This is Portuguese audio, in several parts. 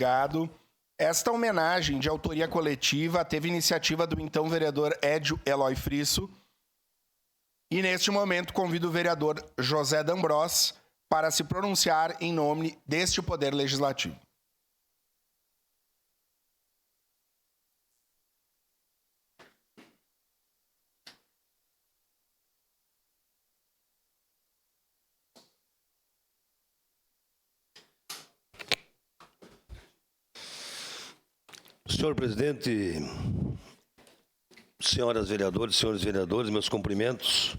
Obrigado. Esta homenagem de autoria coletiva teve iniciativa do então vereador Edio Eloy Frisso. E neste momento convido o vereador José D'Ambrós para se pronunciar em nome deste Poder Legislativo. Senhor presidente, senhoras vereadoras, senhores vereadores, meus cumprimentos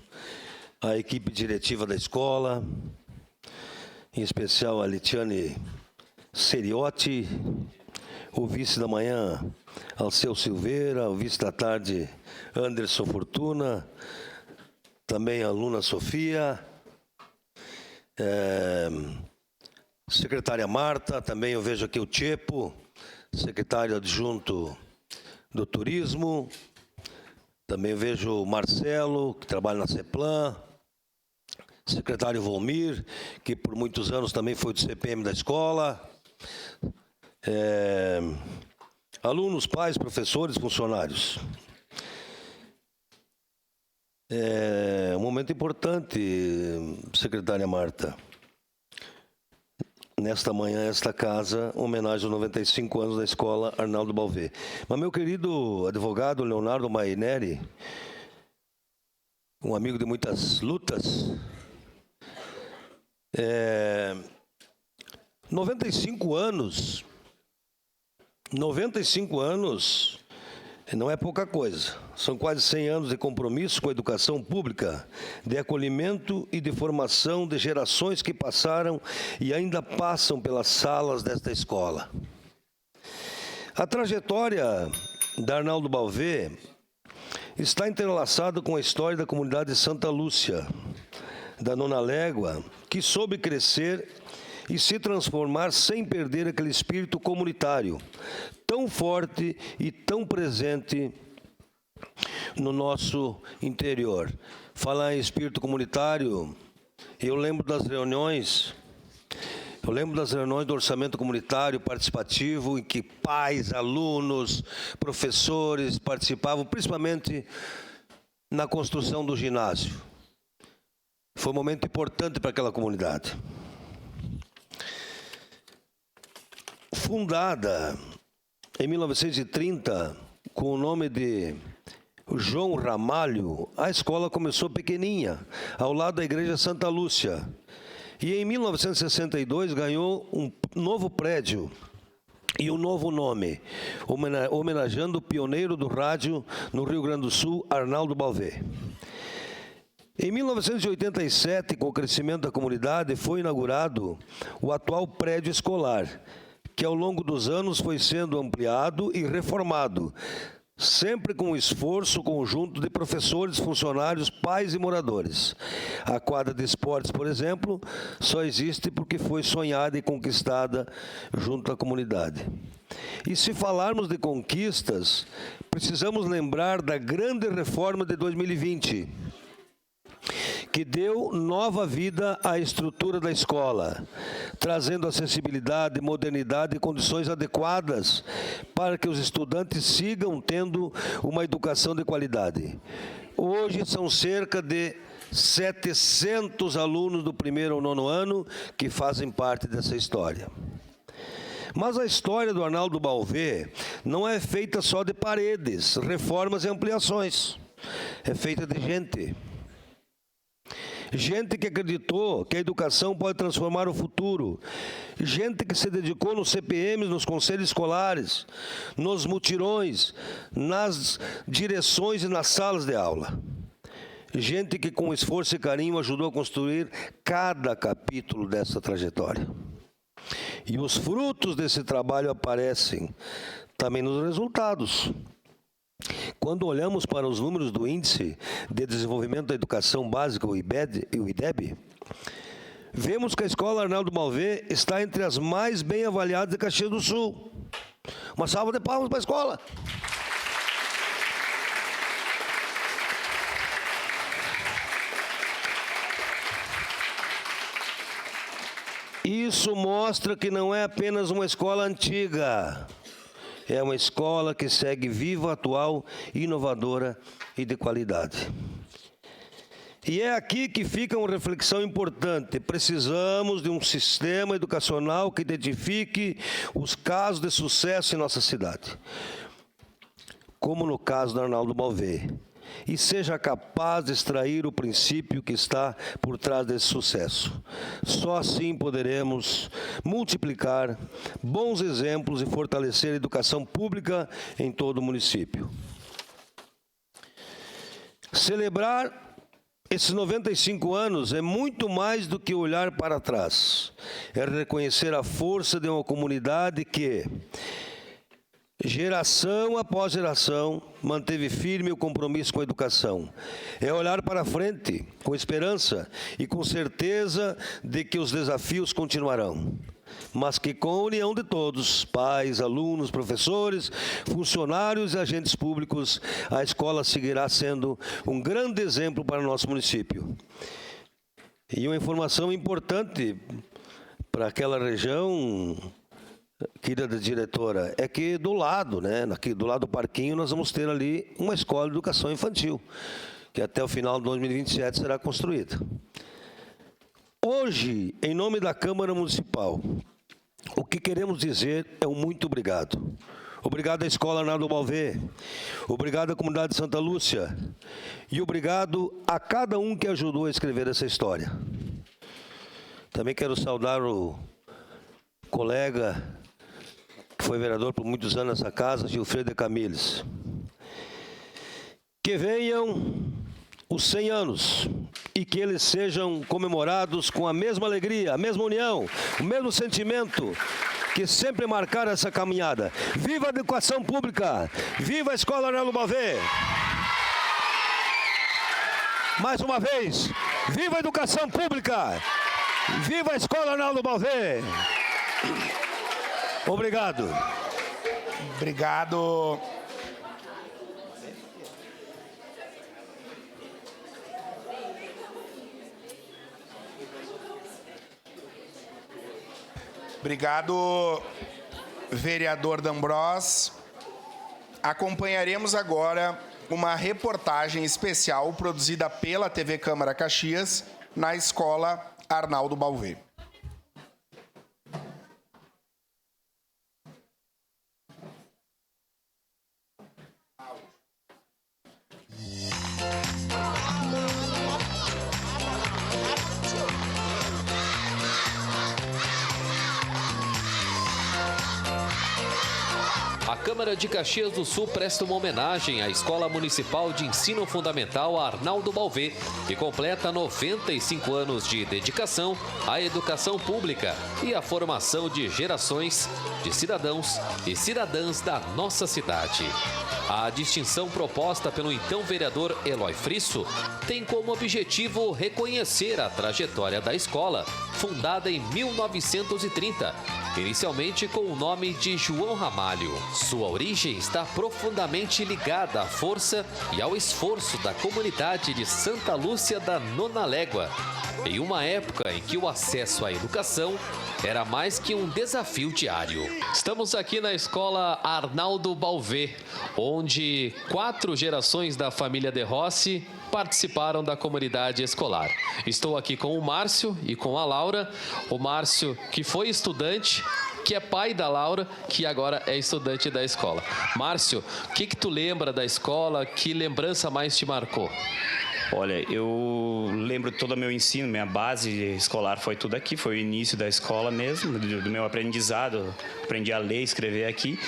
à equipe diretiva da escola, em especial a Litiane Seriotti, o vice da manhã, Alceu Silveira, o vice da tarde, Anderson Fortuna, também a Luna Sofia, secretária Marta, também eu vejo aqui o Tchepo, secretário adjunto do Turismo, também vejo o Marcelo, que trabalha na CEPLAN, secretário Volmir, que por muitos anos também foi do CPM da escola, alunos, pais, professores, funcionários. É um momento importante, secretária Marta. Nesta manhã, esta casa, homenagem aos 95 anos da escola Arnaldo Balvê. Mas meu querido advogado Leonardo Maineri, um amigo de muitas lutas, 95 anos não é pouca coisa. São quase 100 anos de compromisso com a educação pública, de acolhimento e de formação de gerações que passaram e ainda passam pelas salas desta escola. A trajetória da Arnaldo Balvê está entrelaçada com a história da comunidade de Santa Lúcia, da Nona Légua, que soube crescer e se transformar sem perder aquele espírito comunitário, tão forte e tão presente no nosso interior. Falar em espírito comunitário, eu lembro das reuniões do orçamento comunitário participativo, em que pais, alunos, professores participavam, principalmente na construção do ginásio. Foi um momento importante para aquela comunidade. Fundada em 1930, com o nome de João Ramalho, a escola começou pequeninha, ao lado da Igreja Santa Lúcia. E em 1962 ganhou um novo prédio e um novo nome, homenageando o pioneiro do rádio no Rio Grande do Sul, Arnaldo Balvê. Em 1987, com o crescimento da comunidade, foi inaugurado o atual prédio escolar, que ao longo dos anos foi sendo ampliado e reformado, sempre com um esforço conjunto de professores, funcionários, pais e moradores. A quadra de esportes, por exemplo, só existe porque foi sonhada e conquistada junto à comunidade. E se falarmos de conquistas, precisamos lembrar da grande reforma de 2020, que deu nova vida à estrutura da escola, trazendo acessibilidade, modernidade e condições adequadas para que os estudantes sigam tendo uma educação de qualidade. Hoje são cerca de 700 alunos do primeiro ao nono ano que fazem parte dessa história. Mas a história do Arnaldo Balvê não é feita só de paredes, reformas e ampliações. É feita de gente. Gente que acreditou que a educação pode transformar o futuro. Gente que se dedicou nos CPMs, nos conselhos escolares, nos mutirões, nas direções e nas salas de aula. Gente que com esforço e carinho ajudou a construir cada capítulo dessa trajetória. E os frutos desse trabalho aparecem também nos resultados. Quando olhamos para os números do Índice de Desenvolvimento da Educação Básica, o IDEB, vemos que a Escola Arnaldo Balvê está entre as mais bem avaliadas de Caxias do Sul. Uma salva de palmas para a escola. Isso mostra que não é apenas uma escola antiga, é uma escola que segue viva, atual, inovadora e de qualidade. E é aqui que fica uma reflexão importante. Precisamos de um sistema educacional que identifique os casos de sucesso em nossa cidade, como no caso do Arnaldo Balvê, e seja capaz de extrair o princípio que está por trás desse sucesso. Só assim poderemos multiplicar bons exemplos e fortalecer a educação pública em todo o município. Celebrar esses 95 anos é muito mais do que olhar para trás. É reconhecer a força de uma comunidade que, geração após geração, manteve firme o compromisso com a educação. É olhar para frente, com esperança e com certeza de que os desafios continuarão, mas que com a união de todos, pais, alunos, professores, funcionários e agentes públicos, a escola seguirá sendo um grande exemplo para o nosso município. E uma informação importante para aquela região, querida diretora, é que do lado, aqui do lado do parquinho, nós vamos ter ali uma escola de educação infantil, que até o final de 2027 será construída. Hoje, em nome da Câmara Municipal, o que queremos dizer é um muito obrigado. Obrigado à Escola Arnaldo Balvê, obrigado à comunidade de Santa Lúcia e obrigado a cada um que ajudou a escrever essa história. Também quero saudar o colega que foi vereador por muitos anos nessa casa, Gilfredo de Camilles. Que venham os 100 anos e que eles sejam comemorados com a mesma alegria, a mesma união, o mesmo sentimento que sempre marcaram essa caminhada. Viva a educação pública! Viva a Escola Arnaldo Balvê! Mais uma vez, viva a educação pública! Viva a Escola Arnaldo Balvê! Obrigado. Obrigado. Obrigado, vereador D'Ambrós. Acompanharemos agora uma reportagem especial produzida pela TV Câmara Caxias na Escola Arnaldo Balvê. A Câmara de Caxias do Sul presta uma homenagem à Escola Municipal de Ensino Fundamental Arnaldo Balvê, que completa 95 anos de dedicação à educação pública e à formação de gerações de cidadãos e cidadãs da nossa cidade. A distinção proposta pelo então vereador Eloy Frisso tem como objetivo reconhecer a trajetória da escola, fundada em 1930, inicialmente com o nome de João Ramalho. Sua origem está profundamente ligada à força e ao esforço da comunidade de Santa Lúcia da Nona Légua, em uma época em que o acesso à educação era mais que um desafio diário. Estamos aqui na Escola Arnaldo Balvê, onde 4 gerações da família De Rossi participaram da comunidade escolar. Estou aqui com o Márcio e com a Laura. O Márcio, que foi estudante, que é pai da Laura, que agora é estudante da escola. Márcio, o que tu lembra da escola? Que lembrança mais te marcou? Olha, eu lembro todo o meu ensino, minha base escolar foi tudo aqui, foi o início da escola mesmo, do meu aprendizado. Aprendi a ler e escrever aqui.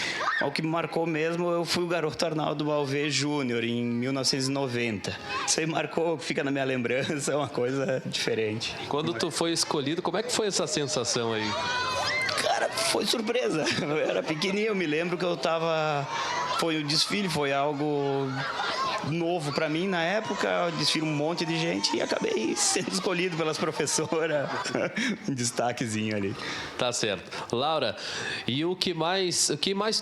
O que me marcou mesmo, eu fui o garoto Arnaldo Balvê Júnior, em 1990. Isso aí marcou, fica na minha lembrança, é uma coisa diferente. Quando tu foi escolhido, como é que foi essa sensação aí? Cara, foi surpresa. Eu era pequenininho, eu me lembro que eu tava... Foi um desfile, foi algo novo para mim na época, desfile um monte de gente e acabei sendo escolhido pelas professoras. Um destaquezinho ali. Tá certo. Laura, e o que mais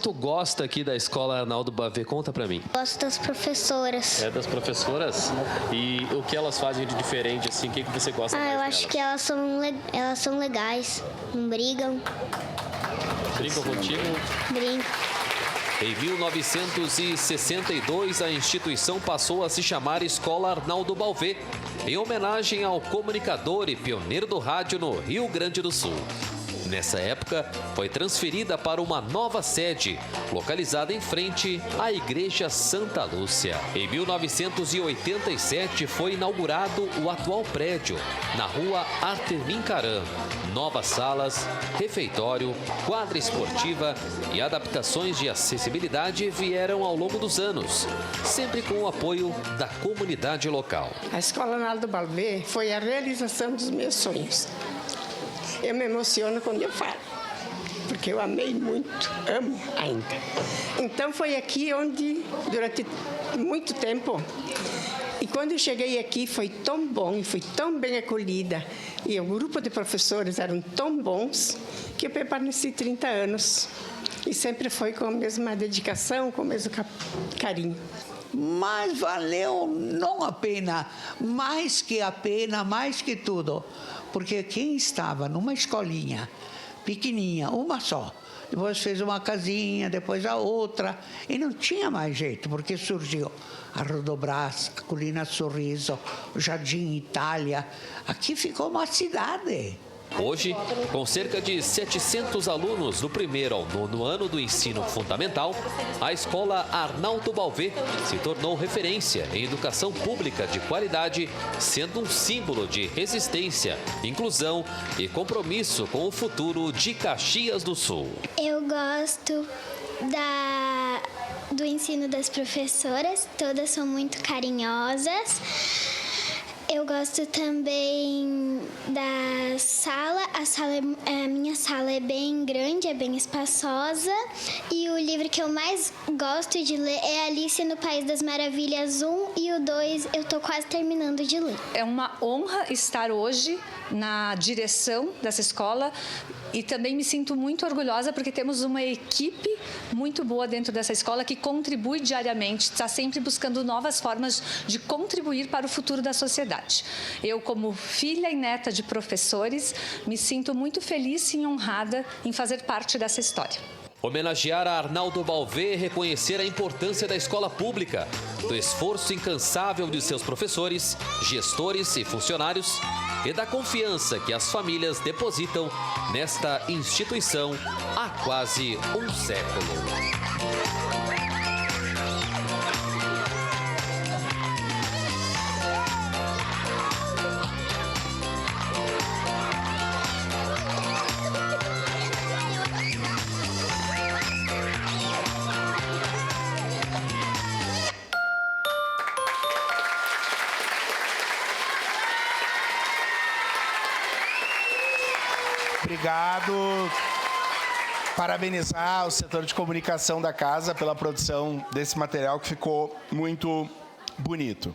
tu gosta aqui da Escola Arnaldo Balvê? Conta pra mim. Gosto das professoras. É das professoras? E o que elas fazem de diferente, assim? O que você gosta mais Eu delas? acho que elas são legais. Não brigam. Brincam contigo? Brincam. Em 1962, a instituição passou a se chamar Escola Arnaldo Balvê, em homenagem ao comunicador e pioneiro do rádio no Rio Grande do Sul. Nessa época, foi transferida para uma nova sede, localizada em frente à Igreja Santa Lúcia. Em 1987, foi inaugurado o atual prédio, na rua Artemim Caram. Novas salas, refeitório, quadra esportiva e adaptações de acessibilidade vieram ao longo dos anos, sempre com o apoio da comunidade local. A Escola Arnaldo Balvê foi a realização dos meus sonhos. Eu me emociono quando eu falo, porque eu amei muito, amo ainda. Então foi aqui onde, durante muito tempo, e quando eu cheguei aqui foi tão bom e fui tão bem acolhida, e o grupo de professores eram tão bons, que eu permaneci 30 anos. E sempre foi com a mesma dedicação, com o mesmo carinho. Mas valeu não a pena, mais que a pena, mais que tudo. Porque quem estava numa escolinha pequenininha, uma só, depois fez uma casinha, depois a outra, e não tinha mais jeito, porque surgiu a Rodobras, a Colina Sorriso, o Jardim Itália. Aqui ficou uma cidade. Hoje, com cerca de 700 alunos do primeiro ao nono ano do ensino fundamental, a Escola Arnaldo Balvê se tornou referência em educação pública de qualidade, sendo um símbolo de resistência, inclusão e compromisso com o futuro de Caxias do Sul. Eu gosto do ensino das professoras, todas são muito carinhosas. Eu gosto também da sala. A minha sala é bem grande, é bem espaçosa. E o livro que eu mais gosto de ler é Alice no País das Maravilhas 1 e o 2 eu tô quase terminando de ler. É uma honra estar hoje na direção dessa escola e também me sinto muito orgulhosa porque temos uma equipe muito boa dentro dessa escola que contribui diariamente, está sempre buscando novas formas de contribuir para o futuro da sociedade. Eu, como filha e neta de professores, me sinto muito feliz e honrada em fazer parte dessa história. Homenagear a Arnaldo Balvê é reconhecer a importância da escola pública, do esforço incansável de seus professores, gestores e funcionários e da confiança que as famílias depositam nesta instituição há quase um século. Obrigado. Parabenizar o setor de comunicação da casa pela produção desse material que ficou muito bonito.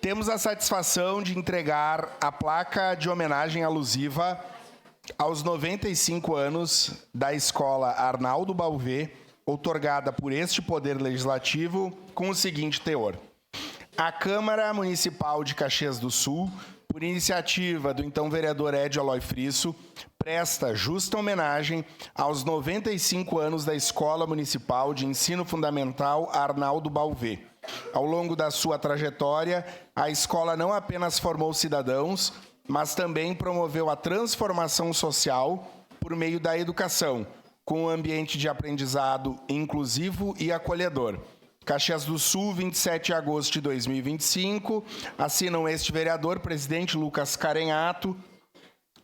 Temos a satisfação de entregar a placa de homenagem alusiva aos 95 anos da Escola Arnaldo Balvê, outorgada por este Poder Legislativo, com o seguinte teor. A Câmara Municipal de Caxias do Sul, por iniciativa do então vereador Edio Eloy Frisso, presta justa homenagem aos 95 anos da Escola Municipal de Ensino Fundamental Arnaldo Balvê. Ao longo da sua trajetória, a escola não apenas formou cidadãos, mas também promoveu a transformação social por meio da educação, com um ambiente de aprendizado inclusivo e acolhedor. Caxias do Sul, 27 de agosto de 2025. Assinam este vereador, presidente Lucas Carenhato,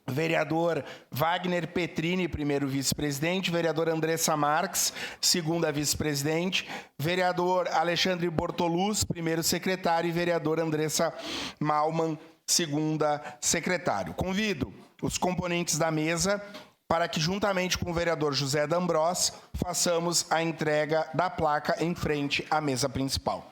vereador Wagner Petrini, primeiro vice-presidente, vereador Andressa Marques, segunda vice-presidente, vereador Alexandre Bortoluz, primeiro secretário, e vereador Andressa Malman, segunda secretário. Convido os componentes da mesa para que, juntamente com o vereador José D'Ambrós, façamos a entrega da placa em frente à mesa principal.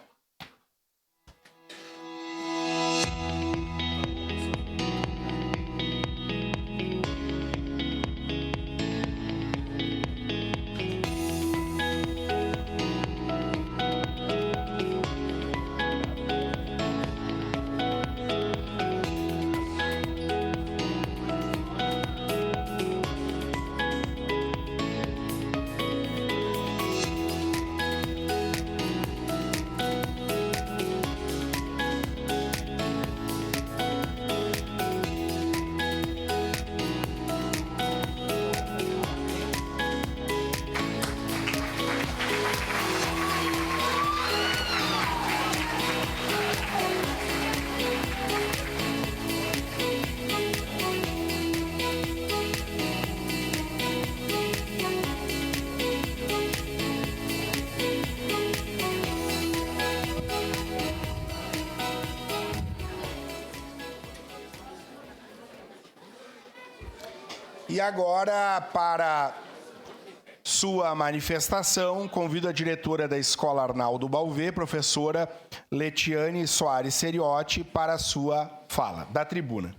E agora, para sua manifestação, convido a diretora da Escola Arnaldo Balvê, professora Letiane Soares Seriotti, para a sua fala, da tribuna.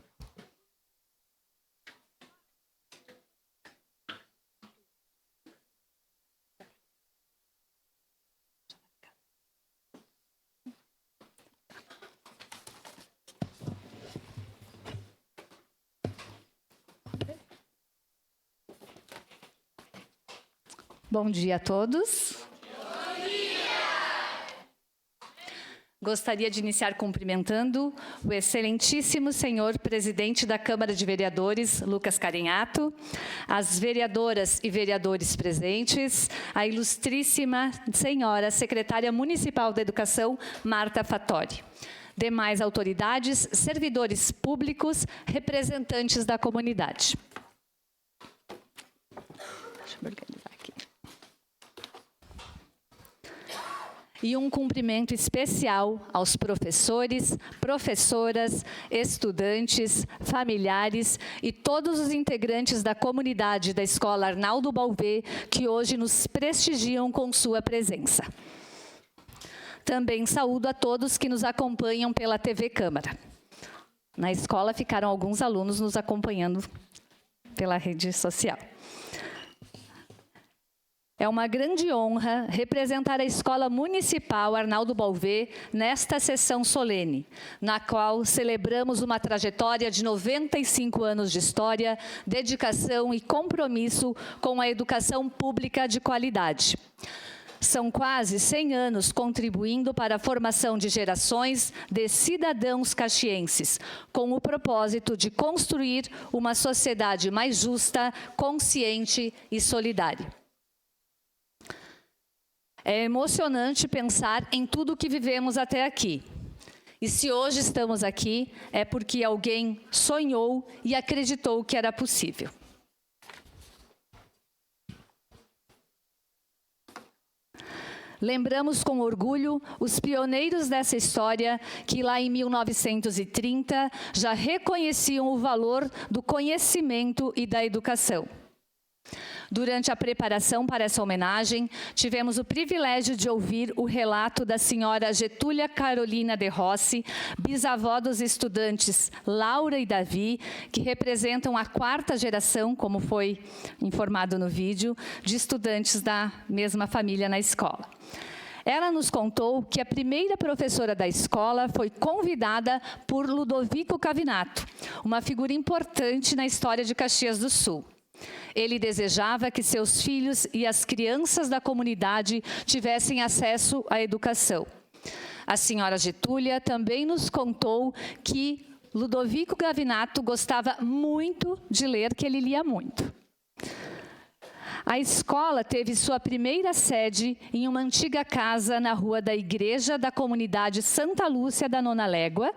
Bom dia a todos. Bom dia! Gostaria de iniciar cumprimentando o excelentíssimo senhor presidente da Câmara de Vereadores, Lucas Carinhato, as vereadoras e vereadores presentes, a ilustríssima senhora secretária municipal da Educação, Marta Fattori, demais autoridades, servidores públicos, representantes da comunidade. Deixa eu me organizar aqui. E um cumprimento especial aos professores, professoras, estudantes, familiares e todos os integrantes da comunidade da Escola Arnaldo Balvê que hoje nos prestigiam com sua presença. Também saúdo a todos que nos acompanham pela TV Câmara. Na escola ficaram alguns alunos nos acompanhando pela rede social. É uma grande honra representar a Escola Municipal Arnaldo Balvê nesta sessão solene, na qual celebramos uma trajetória de 95 anos de história, dedicação e compromisso com a educação pública de qualidade. São quase 100 anos contribuindo para a formação de gerações de cidadãos caxienses, com o propósito de construir uma sociedade mais justa, consciente e solidária. É emocionante pensar em tudo o que vivemos até aqui. E se hoje estamos aqui, é porque alguém sonhou e acreditou que era possível. Lembramos com orgulho os pioneiros dessa história que lá em 1930 já reconheciam o valor do conhecimento e da educação. Durante a preparação para essa homenagem, tivemos o privilégio de ouvir o relato da senhora Getúlia Carolina de Rossi, bisavó dos estudantes Laura e Davi, que representam a 4ª geração, como foi informado no vídeo, de estudantes da mesma família na escola. Ela nos contou que a primeira professora da escola foi convidada por Ludovico Cavinato, uma figura importante na história de Caxias do Sul. Ele desejava que seus filhos e as crianças da comunidade tivessem acesso à educação. A senhora Getúlia também nos contou que Ludovico Cavinato gostava muito de ler, que ele lia muito. A escola teve sua primeira sede em uma antiga casa na rua da Igreja da Comunidade Santa Lúcia da Nona Légua.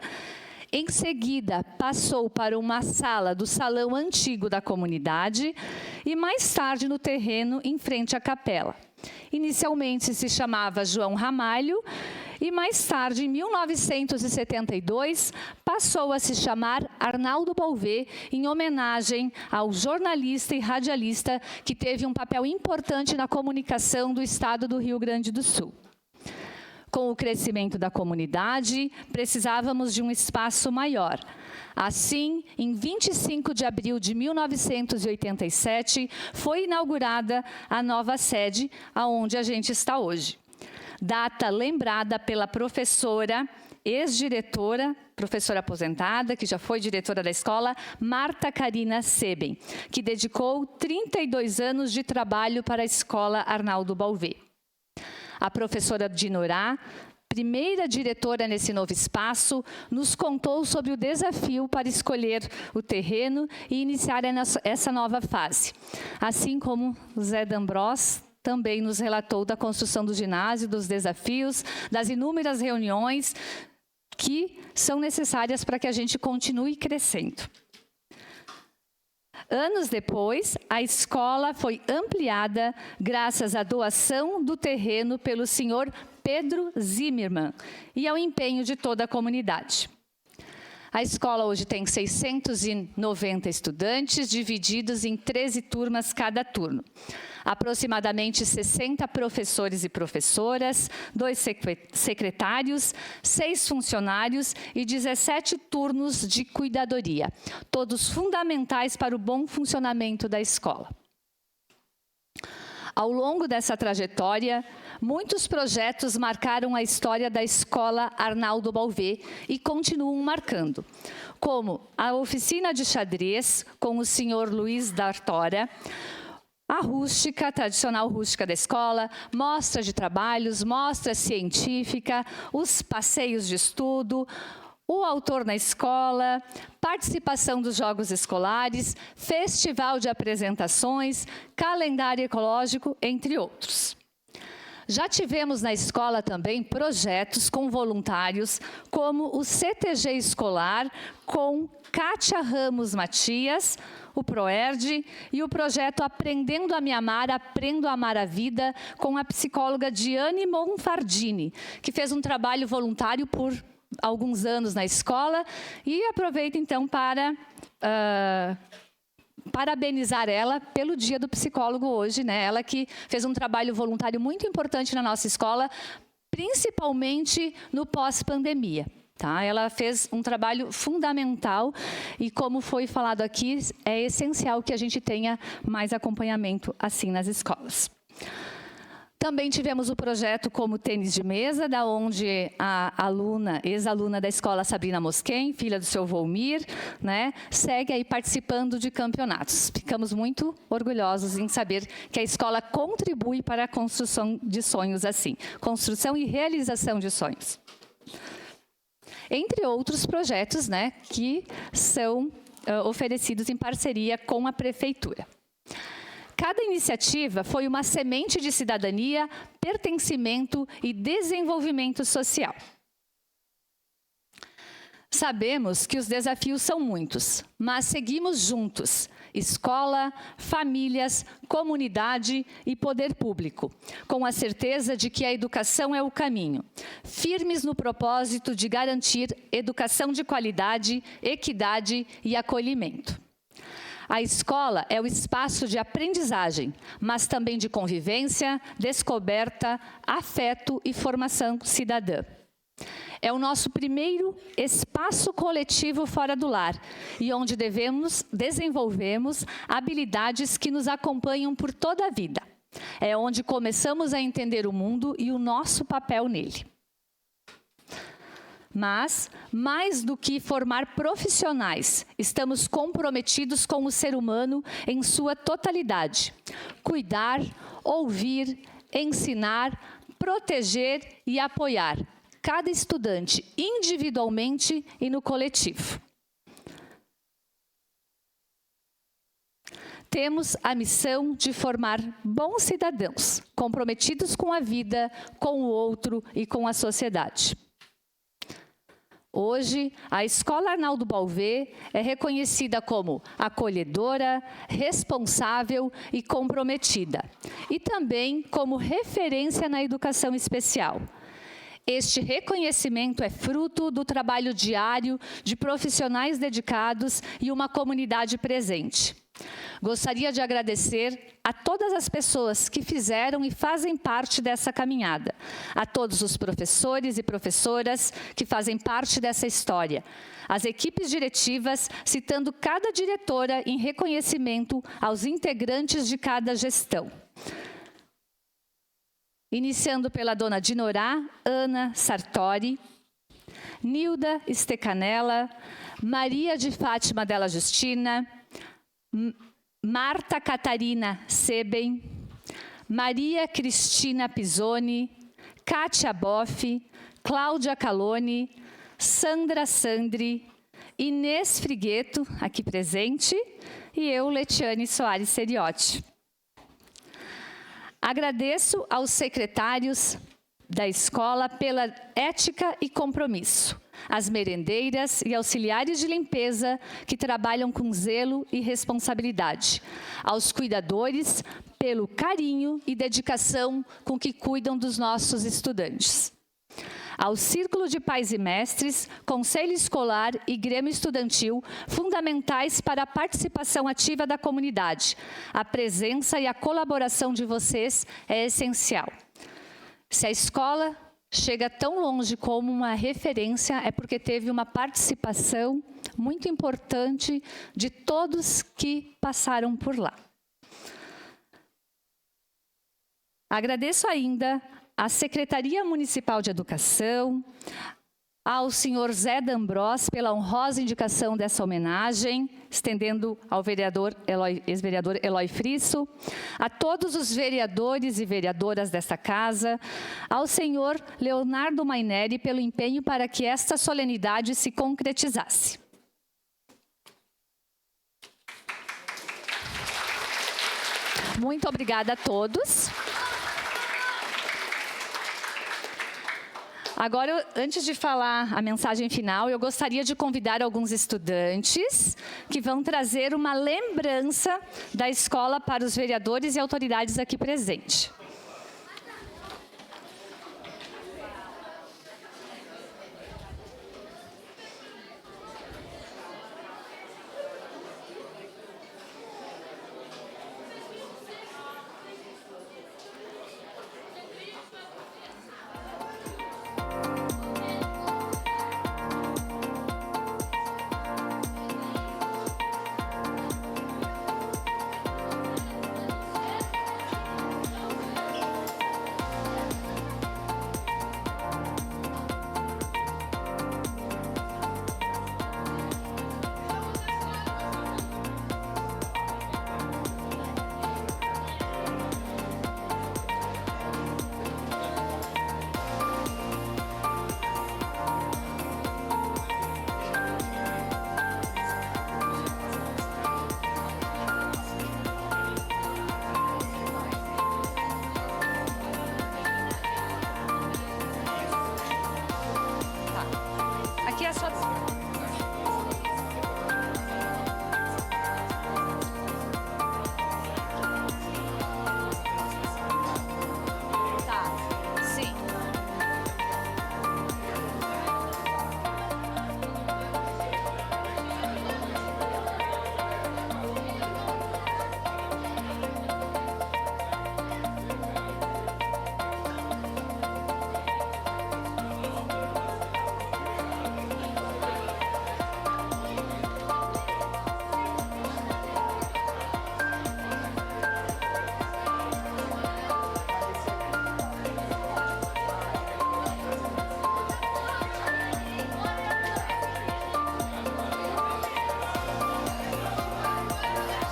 Em seguida, passou para uma sala do salão antigo da comunidade e mais tarde no terreno em frente à capela. Inicialmente se chamava João Ramalho e mais tarde, em 1972, passou a se chamar Arnaldo Balvê, em homenagem ao jornalista e radialista que teve um papel importante na comunicação do estado do Rio Grande do Sul. Com o crescimento da comunidade, precisávamos de um espaço maior. Assim, em 25 de abril de 1987, foi inaugurada a nova sede, aonde a gente está hoje. Data lembrada pela professora, ex-diretora, professora aposentada, que já foi diretora da escola, Marta Carina Seben, que dedicou 32 anos de trabalho para a Escola Arnaldo Balvê. A professora Dinorá, primeira diretora nesse novo espaço, nos contou sobre o desafio para escolher o terreno e iniciar essa nova fase. Assim como o Zé D'Ambrós também nos relatou da construção do ginásio, dos desafios, das inúmeras reuniões que são necessárias para que a gente continue crescendo. Anos depois, a escola foi ampliada graças à doação do terreno pelo senhor Pedro Zimmermann e ao empenho de toda a comunidade. A escola hoje tem 690 estudantes, divididos em 13 turmas cada turno. Aproximadamente 60 professores e professoras, 2 secretários, 6 funcionários e 17 turnos de cuidadoria, todos fundamentais para o bom funcionamento da escola. Ao longo dessa trajetória, muitos projetos marcaram a história da Escola Arnaldo Balvé e continuam marcando, como a oficina de xadrez com o senhor Luiz D'Artora, a rústica, tradicional rústica da escola, mostra de trabalhos, mostra científica, os passeios de estudo, o autor na escola, participação dos jogos escolares, festival de apresentações, calendário ecológico, entre outros. Já tivemos na escola também projetos com voluntários, como o CTG escolar com Kátia Ramos Matias, o ProERD, e o projeto Aprendendo a Me Amar, Aprendo a Amar a Vida, com a psicóloga Diane Monfardini, que fez um trabalho voluntário por alguns anos na escola, e aproveito então para parabenizar ela pelo Dia do Psicólogo hoje, né? Ela que fez um trabalho voluntário muito importante na nossa escola, principalmente no pós-pandemia. Tá? Ela fez um trabalho fundamental e, como foi falado aqui, é essencial que a gente tenha mais acompanhamento assim nas escolas. Também tivemos o projeto como tênis de mesa, da onde a aluna, ex-aluna da escola Sabrina Mosquen, filha do seu Volmir, né, segue aí participando de campeonatos. Ficamos muito orgulhosos em saber que a escola contribui para a construção de sonhos assim, construção e realização de sonhos. Entre outros projetos, né, que são oferecidos em parceria com a prefeitura. Cada iniciativa foi uma semente de cidadania, pertencimento e desenvolvimento social. Sabemos que os desafios são muitos, mas seguimos juntos, escola, famílias, comunidade e poder público, com a certeza de que a educação é o caminho, firmes no propósito de garantir educação de qualidade, equidade e acolhimento. A escola é o espaço de aprendizagem, mas também de convivência, descoberta, afeto e formação cidadã. É o nosso primeiro espaço coletivo fora do lar e onde desenvolvemos habilidades que nos acompanham por toda a vida. É onde começamos a entender o mundo e o nosso papel nele. Mas, mais do que formar profissionais, estamos comprometidos com o ser humano em sua totalidade. Cuidar, ouvir, ensinar, proteger e apoiar cada estudante individualmente e no coletivo. Temos a missão de formar bons cidadãos, comprometidos com a vida, com o outro e com a sociedade. Hoje, a Escola Arnaldo Balvé é reconhecida como acolhedora, responsável e comprometida, e também como referência na educação especial. Este reconhecimento é fruto do trabalho diário de profissionais dedicados e uma comunidade presente. Gostaria de agradecer a todas as pessoas que fizeram e fazem parte dessa caminhada, a todos os professores e professoras que fazem parte dessa história, as equipes diretivas, citando cada diretora em reconhecimento aos integrantes de cada gestão. Iniciando pela dona Dinorá Ana Sartori, Nilda Stecanella, Maria de Fátima Della Justina, Marta Catarina Seben, Maria Cristina Pisoni, Kátia Boff, Cláudia Calone, Sandra Sandri, Inês Frigueto, aqui presente, e eu, Letiane Soares Seriotti. Agradeço aos secretários da escola pela ética e compromisso, às merendeiras e auxiliares de limpeza que trabalham com zelo e responsabilidade, aos cuidadores pelo carinho e dedicação com que cuidam dos nossos estudantes, ao Círculo de Pais e Mestres, Conselho Escolar e Grêmio Estudantil, fundamentais para a participação ativa da comunidade. A presença e a colaboração de vocês é essencial. Se a escola chega tão longe como uma referência, é porque teve uma participação muito importante de todos que passaram por lá. Agradeço ainda à Secretaria Municipal de Educação, ao senhor Zé D'Ambrós pela honrosa indicação dessa homenagem, estendendo ao ex-vereador Eloy Frisso, a todos os vereadores e vereadoras desta casa, ao senhor Leonardo Maineri pelo empenho para que esta solenidade se concretizasse. Muito obrigada a todos. Agora, antes de falar a mensagem final, eu gostaria de convidar alguns estudantes que vão trazer uma lembrança da escola para os vereadores e autoridades aqui presentes. Aqui é só... Tá, sim.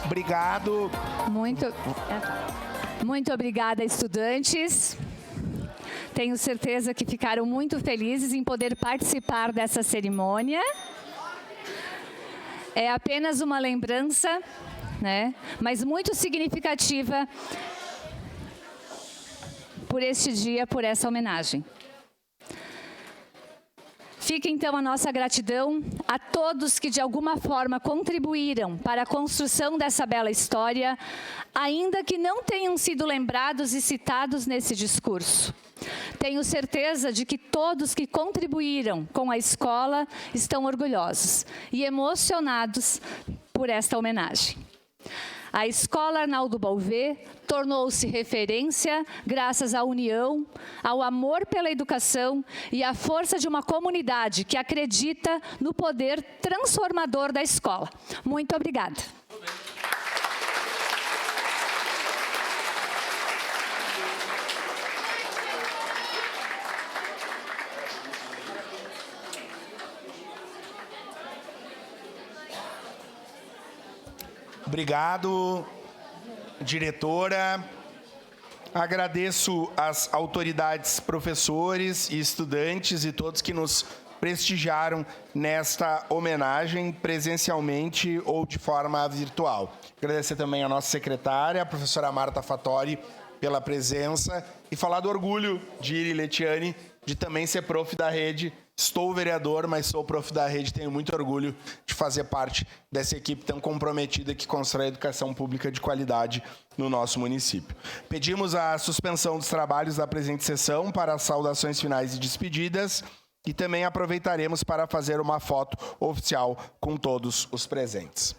Obrigado. Muito obrigada, estudantes. Tenho certeza que ficaram muito felizes em poder participar dessa cerimônia. É apenas uma lembrança, né, mas muito significativa por este dia, por essa homenagem. Fica então a nossa gratidão a todos que de alguma forma contribuíram para a construção dessa bela história, ainda que não tenham sido lembrados e citados nesse discurso. Tenho certeza de que todos que contribuíram com a escola estão orgulhosos e emocionados por esta homenagem. A Escola Arnaldo Balvê tornou-se referência graças à união, ao amor pela educação e à força de uma comunidade que acredita no poder transformador da escola. Muito obrigada. Obrigado, diretora. Agradeço às autoridades, professores e estudantes e todos que nos prestigiaram nesta homenagem presencialmente ou de forma virtual. Agradecer também à nossa secretária, a professora Marta Fattori, pela presença e falar do orgulho de Iri Letiani de também ser prof da rede Estou vereador, mas sou prof da rede, tenho muito orgulho de fazer parte dessa equipe tão comprometida que constrói a educação pública de qualidade no nosso município. Pedimos a suspensão dos trabalhos da presente sessão para as saudações finais e despedidas e também aproveitaremos para fazer uma foto oficial com todos os presentes.